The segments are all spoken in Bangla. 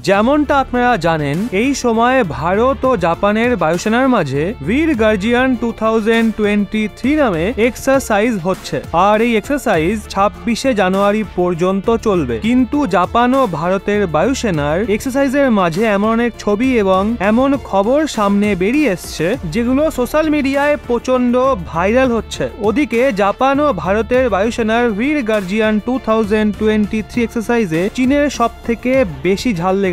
যেমনটা আপনারা জানেন, এই সময় ভারত ও জাপানের বায়ুসেনার মাঝে বীর গার্জিয়ান 2023 নামে এক্সারসাইজ হচ্ছে। আর এই এক্সারসাইজ 26শে জানুয়ারি পর্যন্ত চলবে। কিন্তু জাপান ও ভারতের বায়ুসেনার এক্সারসাইজের মাঝে এমন অনেক ছবি এবং এমন খবর সামনে বেরিয়ে এসছে যেগুলো সোশ্যাল মিডিয়ায় প্রচন্ড ভাইরাল হচ্ছে। ওদিকে জাপান ও ভারতের বায়ুসেনার বীর গার্জিয়ান 2023 এক্সারসাইজে চীনের সব থেকে বেশি ঝাল লেগেছে।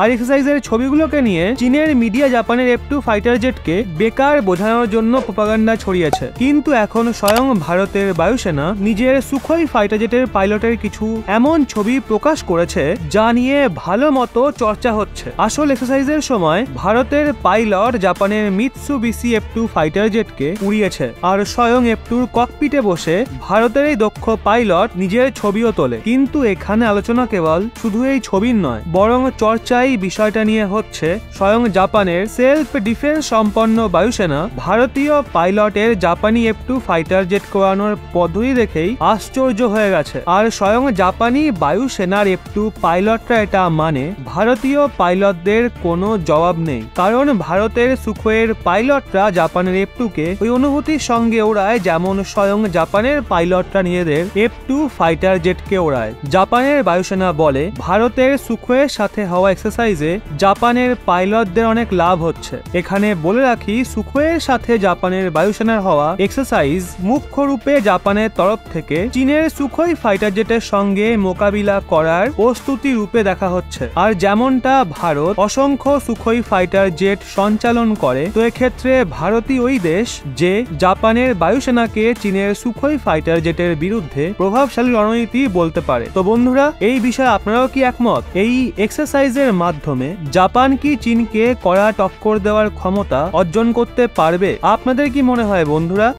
আর এক্সারসাইজের ছবিগুলোকে নিয়ে চীনের মিডিয়া জাপানের F2 ফাইটার জেটকে বেকার বোঝানোর জন্য প্রোপাগান্ডা ছড়িয়েছে। কিন্তু এখন স্বয়ং ভারতের বায়ুসেনা নিজের সুখোই ফাইটার জেটের পাইলটের কিছু এমন ছবি প্রকাশ করেছে যা নিয়ে ভালো মতো চর্চা হচ্ছে। আসল এক্সারসাইজের সময় ভারতের পাইলট জাপানের মিৎসুবিশি F2 ফাইটার জেটকে উড়িয়েছে। আর স্বয়ং F2 ককপিটে বসে ভারতের এই দক্ষ পাইলট নিজের ছবিও তোলে। কিন্তু এখানে আলোচনা কেবল শুধু এই ছবির নয়, বরং চর্চাই বিষয়টা নিয়ে হচ্ছে স্বয়ং জাপানের সেলফ ডিফেন্স সম্পন্ন বায়ুসেনা ভারতীয় পাইলটের জাপানি F2 ফাইটার জেট কোরানোর পদ্ধতি দেখেই আশ্চর্য হয়ে গেছে। আর স্বয়ং জাপানি বায়ুসেনার F2 পাইলটরা এটা মানে ভারতীয় পাইলটদের কোনো জবাব নেই। কারণ ভারতের সুখোয়ের পাইলটরা জাপানের F2 কে ওই অনুভূতির সঙ্গে ওড়ায় যেমন স্বয়ং জাপানের পাইলটরা নিজেদের F2 ফাইটার জেটকে ওড়ায়। জাপানের বায়ুসেনা বলে ভারতের সুখোয়ের সাথে হওয়া এক্সারসাইজে জাপানের পাইলটদের অনেক লাভ হচ্ছে। এখানে বলে রাখি, সুখোয়ের সাথে জাপানের বায়ুসেনার হওয়া এক্সারসাইজ মুখ্য রূপে জাপানের তরফ থেকে চীনের সুখোই ফাইটার জেটের সঙ্গে মোকাবিলা করার প্রস্তুতি রূপে দেখা হচ্ছে। আর যেমনটা ভারত অসংখ্য সুখোই ফাইটার জেট সঞ্চালন করে, তো এক্ষেত্রে ভারতই ওই দেশ যে জাপানের বায়ুসেনাকে চীনের সুখোই ফাইটার জেটের বিরুদ্ধে প্রভাবশালী রণনীতি বলতে পারে। তো বন্ধুরা, এই বিষয়ে আপনারাও কি একমত? এই এক্সারসাইজের মাধ্যমে জাপান কি চীনকে কড়া টক্কর দেওয়ার ক্ষমতা অর্জন করতে পারবে? আপনাদের কি মনে হয় বন্ধুরা?